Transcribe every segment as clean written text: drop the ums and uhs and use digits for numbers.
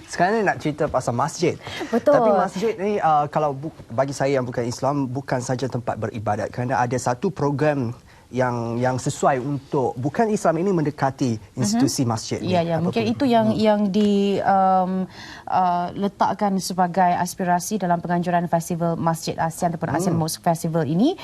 Sekarang ni nak cerita pasal masjid. Betul. Tapi masjid ni kalau bagi saya yang bukan Islam, bukan saja tempat beribadat, kerana ada satu program yang sesuai untuk bukan Islam ini mendekati institusi masjid ni. Ya, mungkin itu yang letakkan sebagai aspirasi dalam penganjuran Festival Masjid ASEAN ataupun ASEAN Mosque Festival ini,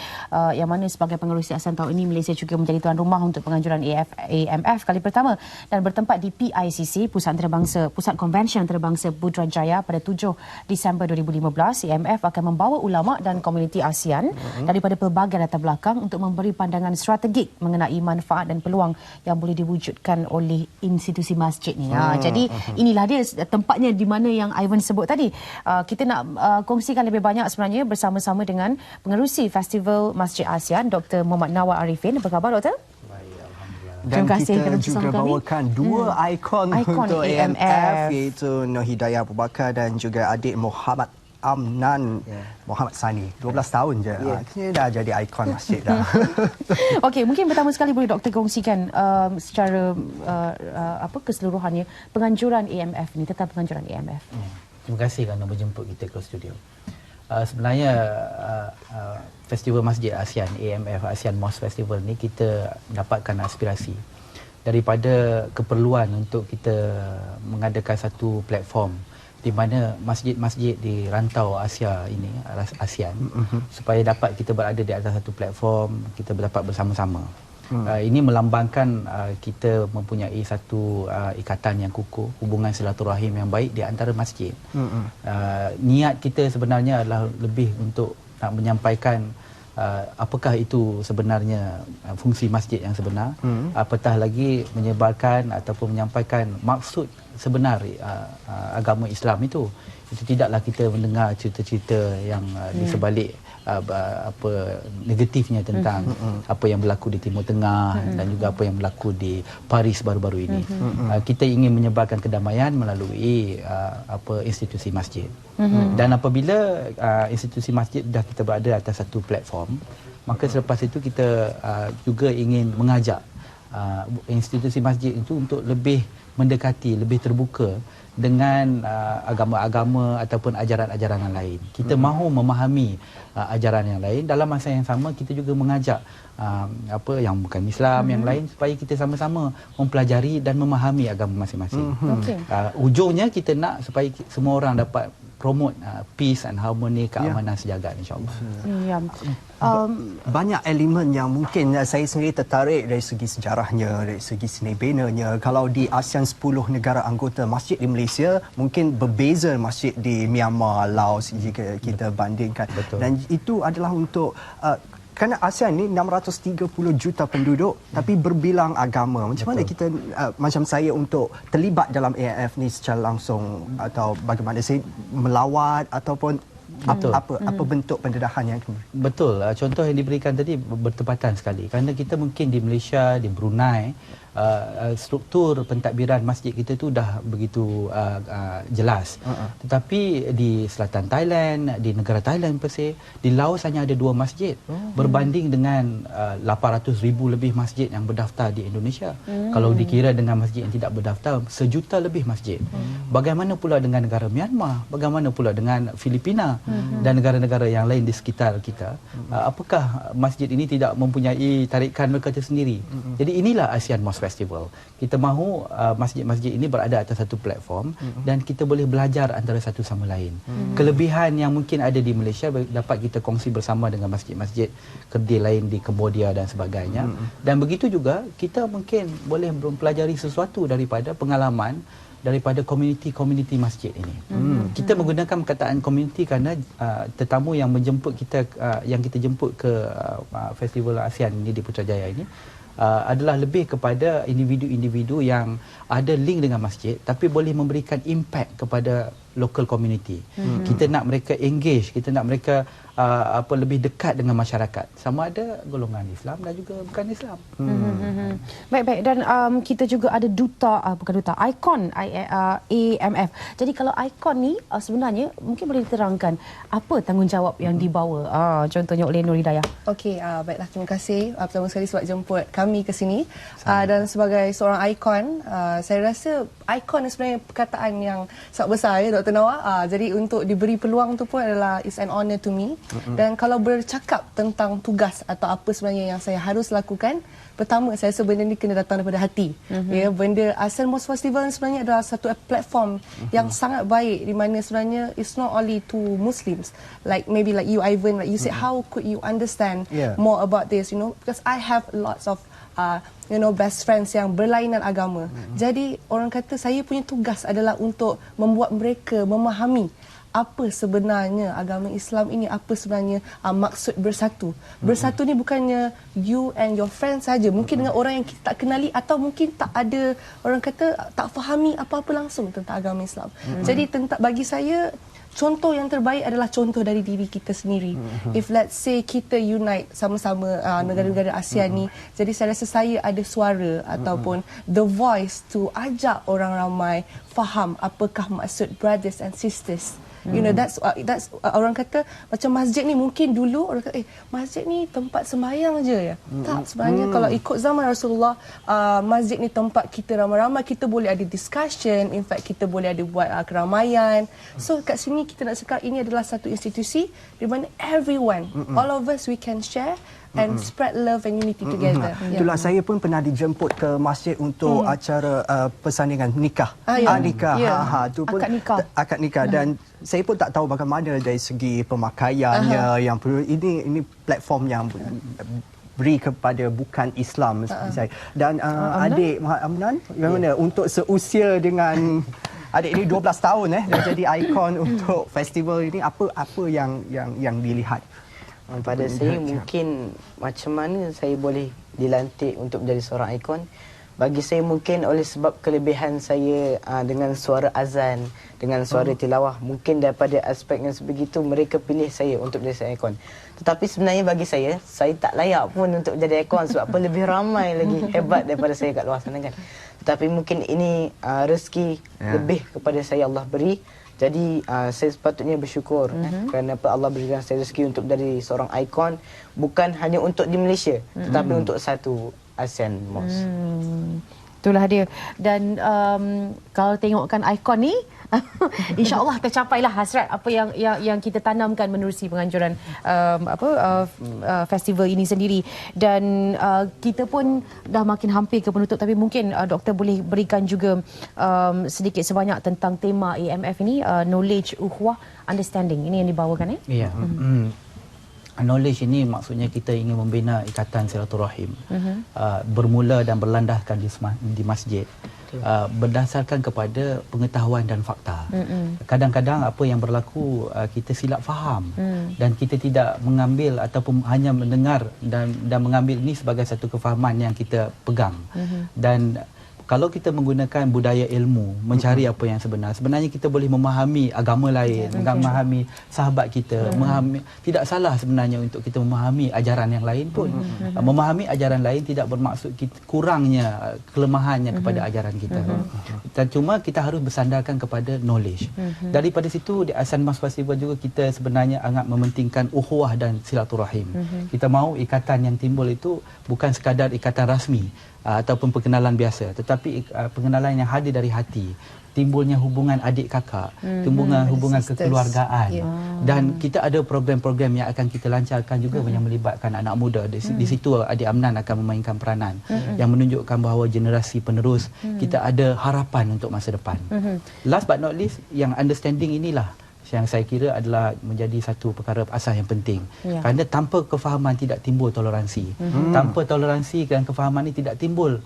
yang mana sebagai pengerusi ASEAN tahun ini Malaysia juga menjadi tuan rumah untuk penganjuran AMF kali pertama dan bertempat di PICC, Pusat Konvensyen Antarabangsa Putrajaya pada 7 Disember 2015. AMF akan membawa ulama dan komuniti ASEAN daripada pelbagai latar belakang untuk memberi pandangan strategik mengenai manfaat dan peluang yang boleh diwujudkan oleh institusi masjid ni. Jadi inilah dia tempatnya di mana yang Ivan sebut tadi. Kita nak kongsikan lebih banyak sebenarnya bersama-sama dengan pengerusi Festival Masjid ASEAN, Dr. Muhammad Nawar Arifin. Apa khabar, Doktor? Dan kita juga bawakan dua ikon untuk AMF, iaitu Nur Hidayah Abu Bakar dan juga adik Muhammad Amnan Muhammad Sani. 12 tahun je. Akhirnya dah jadi ikon masjid dah. Okey, mungkin pertama sekali boleh Doktor kongsikan secara keseluruhannya penganjuran AMF ni, tentang penganjuran AMF. Terima kasih kerana menjemput kita ke studio. Sebenarnya Festival Masjid ASEAN, AMF, ASEAN Mosque Festival ni kita dapatkan aspirasi daripada keperluan untuk kita mengadakan satu platform di mana masjid-masjid di rantau Asia ini, ASEAN, supaya dapat kita berada di atas satu platform, kita dapat bersama-sama. Ini melambangkan kita mempunyai satu ikatan yang kukuh, hubungan silaturahim yang baik di antara masjid. Niat kita sebenarnya adalah lebih untuk nak menyampaikan apakah itu sebenarnya fungsi masjid yang sebenar, apatah lagi menyebarkan ataupun menyampaikan maksud sebenar agama Islam itu tidaklah kita mendengar cerita-cerita yang di sebalik negatifnya tentang apa yang berlaku di Timur Tengah dan juga apa yang berlaku di Paris baru-baru ini. Kita ingin menyebarkan kedamaian melalui institusi masjid. Dan apabila institusi masjid dah kita berada atas satu platform, maka selepas itu kita juga ingin mengajak institusi masjid itu untuk lebih mendekati, lebih terbuka dengan agama-agama ataupun ajaran-ajaran yang lain. Kita mahu memahami ajaran yang lain. Dalam masa yang sama kita juga mengajak yang bukan Islam yang lain supaya kita sama-sama mempelajari dan memahami agama masing-masing. Ujungnya kita nak supaya semua orang dapat promote peace and harmony, keamanan sejagat, insya-Allah. Banyak elemen yang mungkin saya sendiri tertarik dari segi sejarahnya, dari segi seni benanya. Kalau di ASEAN 10 negara anggota, masjid di Malaysia mungkin berbeza masjid di Myanmar, Laos jika kita bandingkan. Dan itu adalah untuk kerana ASEAN ni 630 juta penduduk tapi berbilang agama. Macam mana kita macam saya untuk terlibat dalam AMF ni secara langsung, atau bagaimana saya melawat ataupun apa bentuk pendedahan yang betul. Contoh yang diberikan tadi bertepatan sekali kerana kita mungkin di Malaysia, di Brunei, struktur pentadbiran masjid kita tu dah begitu jelas. Tetapi di selatan Thailand, di negara Thailand per se, di Laos hanya ada 2 masjid berbanding dengan 800,000 lebih masjid yang berdaftar di Indonesia. Kalau dikira dengan masjid yang tidak berdaftar, 1 juta lebih masjid. Bagaimana pula dengan negara Myanmar? Bagaimana pula dengan Filipina dan negara-negara yang lain di sekitar kita? Apakah masjid ini tidak mempunyai tarikan mereka tersendiri? Jadi inilah ASEAN Mosque Festival. Kita mahu masjid-masjid ini berada atas satu platform dan kita boleh belajar antara satu sama lain. Kelebihan yang mungkin ada di Malaysia dapat kita kongsi bersama dengan masjid-masjid kerdil lain di Cambodia dan sebagainya. Dan begitu juga kita mungkin boleh mempelajari sesuatu daripada pengalaman daripada komuniti-komuniti masjid ini. Kita menggunakan perkataan komuniti kerana tetamu yang menjemput kita, yang kita jemput ke Festival ASEAN ini di Putrajaya ini adalah lebih kepada individu-individu yang ada link dengan masjid tapi boleh memberikan impact kepada local community. Kita nak mereka engage, kita nak mereka lebih dekat dengan masyarakat, sama ada golongan Islam dan juga bukan Islam. Baik. Dan kita juga ada ikon AMF. Jadi kalau ikon ni sebenarnya mungkin boleh diterangkan apa tanggungjawab yang dibawa contohnya oleh Nur Hidayah. Okey, baiklah, terima kasih pertama sekali sebab jemput kami ke sini. Dan sebagai seorang ikon, saya rasa ikon sebenarnya perkataan yang sangat besar ya Dr. Nawar. Jadi untuk diberi peluang tu pun adalah it's an honor to me. Dan kalau bercakap tentang tugas atau apa sebenarnya yang saya harus lakukan, pertama saya rasa benda ni kena datang daripada hati. Ya, benda ASEAN Most Festival sebenarnya adalah satu platform yang sangat baik di mana sebenarnya it's not only to Muslims, like maybe like you Ivan, like you said, how could you understand more about this, because I have lots of best friends yang berlainan agama. Jadi orang kata saya punya tugas adalah untuk membuat mereka memahami apa sebenarnya agama Islam ini, apa sebenarnya maksud bersatu. Bersatu ni bukannya you and your friends saja, mungkin dengan orang yang kita tak kenali atau mungkin tak ada, orang kata tak fahami apa-apa langsung tentang agama Islam. Jadi bagi saya contoh yang terbaik adalah contoh dari diri kita sendiri. If let's say kita unite sama-sama negara-negara ASEAN ni, jadi saya rasa saya ada suara ataupun the voice to ajak orang ramai faham apakah maksud brothers and sisters. That's orang kata macam masjid ni, mungkin dulu orang kata masjid ni tempat sembahyang je ya. Tak, sebenarnya kalau ikut zaman Rasulullah, masjid ni tempat kita ramai-ramai, kita boleh ada discussion, in fact kita boleh ada buat keramaian. So kat sini kita nak cakap ini adalah satu institusi di mana everyone, all of us, we can share and spread love and unity together. Itulah saya pun pernah dijemput ke masjid untuk acara persandingan nikah. Nikah. Tu pun akad nikah dan saya pun tak tahu bagaimana dari segi pemakaiannya yang ini platform yang beri kepada bukan Islam saya. Dan adik Muhammad Amnan bagaimana untuk seusia dengan adik ini 12 tahun dah jadi ikon untuk festival ini, apa yang dilihat? Pada saya mungkin macam mana saya boleh dilantik untuk menjadi seorang ikon. Bagi saya mungkin oleh sebab kelebihan saya dengan suara azan, dengan suara tilawah, mungkin daripada aspek yang sebegitu mereka pilih saya untuk menjadi seorang ikon. Tetapi sebenarnya bagi saya tak layak pun untuk menjadi ikon sebab apa, lebih ramai lagi hebat daripada saya kat luar sana kan. Tetapi mungkin ini rezeki lebih kepada saya Allah beri. Jadi saya sepatutnya bersyukur kerana Allah berikan saya rezeki untuk menjadi seorang ikon, bukan hanya untuk di Malaysia tetapi untuk satu ASEAN MOS. Itulah dia. Dan kalau tengokkan ikon ni insya-Allah tercapailah hasrat apa yang kita tanamkan menerusi penganjuran festival ini sendiri. Dan kita pun dah makin hampir ke penutup, tapi mungkin doktor boleh berikan juga sedikit sebanyak tentang tema AMF ini, knowledge, ukhuwah, understanding. Ini yang dibawakan Ya. Knowledge ini maksudnya kita ingin membina ikatan silaturahim, bermula dan berlandaskan di masjid, berdasarkan kepada pengetahuan dan fakta. Kadang-kadang apa yang berlaku kita silap faham dan kita tidak mengambil ataupun hanya mendengar dan mengambil ini sebagai satu kefahaman yang kita pegang. Dan kalau kita menggunakan budaya ilmu, mencari apa yang sebenarnya kita boleh memahami agama lain, memahami sahabat kita, tidak salah sebenarnya untuk kita memahami ajaran yang lain pun. Memahami ajaran lain tidak bermaksud kurangnya, kelemahannya kepada ajaran kita. Dan cuma kita harus bersandarkan kepada knowledge. Daripada situ di ASEAN MOS Festival juga kita sebenarnya sangat mementingkan ukhuwah dan silaturahim. Kita mahu ikatan yang timbul itu bukan sekadar ikatan rasmi ataupun perkenalan biasa, tetapi pengenalan yang hadir dari hati, timbulnya hubungan adik kakak, timbulnya hubungan kekeluargaan. Dan kita ada program-program yang akan kita lancarkan juga yang melibatkan anak muda. Di situ Adik Amnan akan memainkan peranan yang menunjukkan bahawa generasi penerus kita ada harapan untuk masa depan. Last but not least, yang understanding inilah yang saya kira adalah menjadi satu perkara asas yang penting. Kerana tanpa kefahaman tidak timbul toleransi. Tanpa toleransi dan kefahaman ini tidak timbul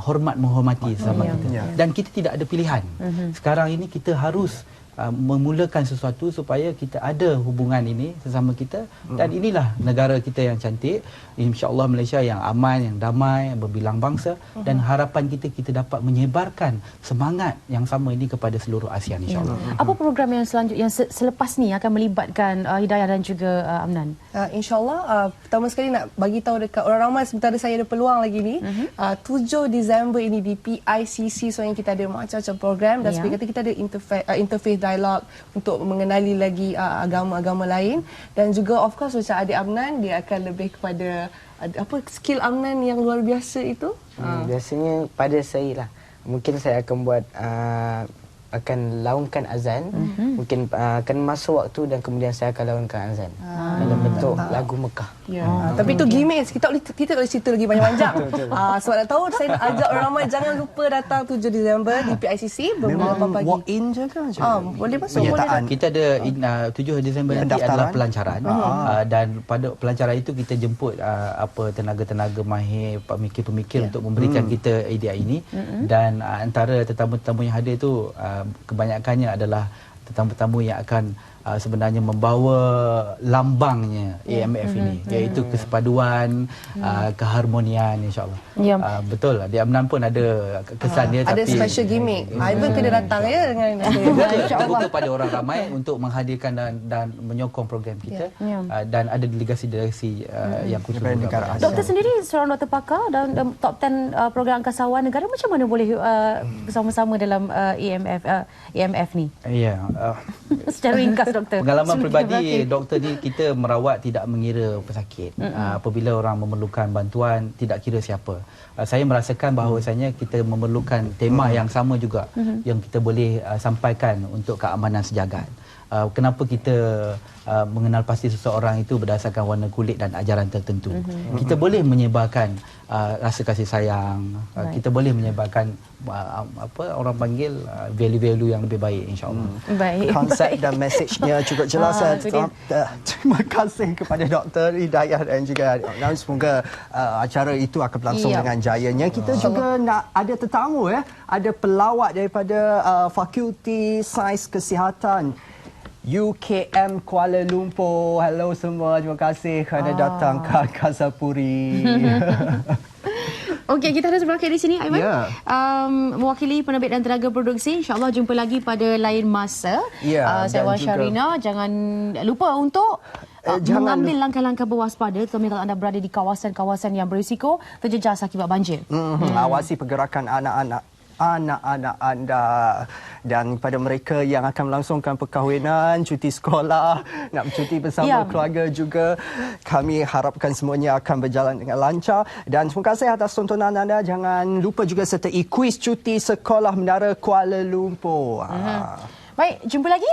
hormat menghormati sesama kita. Dan kita tidak ada pilihan. Sekarang ini kita harus memulakan sesuatu supaya kita ada hubungan ini sesama kita, dan inilah negara kita yang cantik, insya-Allah Malaysia yang aman, yang damai, yang berbilang bangsa, dan harapan kita dapat menyebarkan semangat yang sama ini kepada seluruh ASEAN, insya-Allah. Apa program yang selanjutnya yang selepas ni akan melibatkan Hidayah dan juga Amnan? InsyaAllah, pertama sekali nak bagi tahu dekat orang ramai sementara saya ada peluang lagi ni. 7 Disember ini di PICC, so yang kita ada macam-macam program, dan seperti kata kita ada interfaith dialog untuk mengenali lagi agama-agama lain, dan juga of course macam adik Amnan, dia akan lebih kepada apa skill Amnan yang luar biasa itu. Biasanya pada saya lah, mungkin saya akan buat akan laungkan azan, mungkin akan masuk waktu dan kemudian saya akan laungkan azan dalam bentuk lagu Mekah. Tapi itu gimmick, kita tak boleh cerita lagi banyak-banyak. Sebab nak tahu, saya nak ajak orang ramai jangan lupa datang 7 Disember di PICC bermula 8 pagi. Walk in je kan? Boleh masuk, Penyertaan. Kita ada 7 Disember nanti adalah pelancaran, dan pada pelancaran itu kita jemput tenaga-tenaga mahir, pemikir-pemikir untuk memberikan kita idea ini, dan antara tetamu-tetamu yang hadir itu kebanyakannya adalah tetamu-tetamu yang akan sebenarnya membawa lambangnya AMF ini, iaitu kesepaduan, keharmonian, insya-Allah. Betul, Adik Amnan pun ada kesan dia, ada tapi special gimmick. Ivan kena datang ya dengan kita buka pada orang ramai untuk menghadirkan dan menyokong program kita, dan ada delegasi-delegasi yang khusus daripada negara ASEAN. Doktor sendiri seorang doktor pakar dan top 10 program angkasawan negara, macam mana boleh bersama-sama dalam AMF ni? Ya. Secara ringkas doktor. Pengalaman peribadi doktor ni, kita merawat tidak mengira pesakit. Apabila orang memerlukan bantuan, tidak kira siapa. Saya merasakan bahawasanya kita memerlukan tema yang sama juga yang kita boleh sampaikan untuk keamanan sejagat. Kenapa kita mengenal pasti seseorang itu berdasarkan warna kulit dan ajaran tertentu. Kita boleh menyebarkan rasa kasih sayang, kita boleh menyebarkan orang panggil value-value yang lebih baik, insya-Allah. Konsep dan mesejnya cukup jelas. Terima kasih kepada Dr. Hidayah dan juga Amnan. Semoga acara itu akan berlangsung dengan jayanya. Kita juga nak ada tetamu, ada pelawat daripada Fakulti Sains Kesihatan UKM Kuala Lumpur. Hello semua, terima kasih kerana datang ke Angkasa Puri. Okey, kita ada sebelah di sini, Aiman. Mewakili penerbit dan tenaga produksi. InsyaAllah jumpa lagi pada lain masa. Saya Wan Syarina. Jangan lupa untuk mengambil langkah-langkah berwaspada, terutama kalau anda berada di kawasan-kawasan yang berisiko terjejas akibat banjir. Awasi pergerakan anak-anak anda, dan kepada mereka yang akan melangsungkan perkahwinan, cuti sekolah, nak bercuti bersama keluarga juga, kami harapkan semuanya akan berjalan dengan lancar, dan terima kasih atas tontonan anda. Jangan lupa juga sertai kuis cuti sekolah Menara Kuala Lumpur. Baik, jumpa lagi.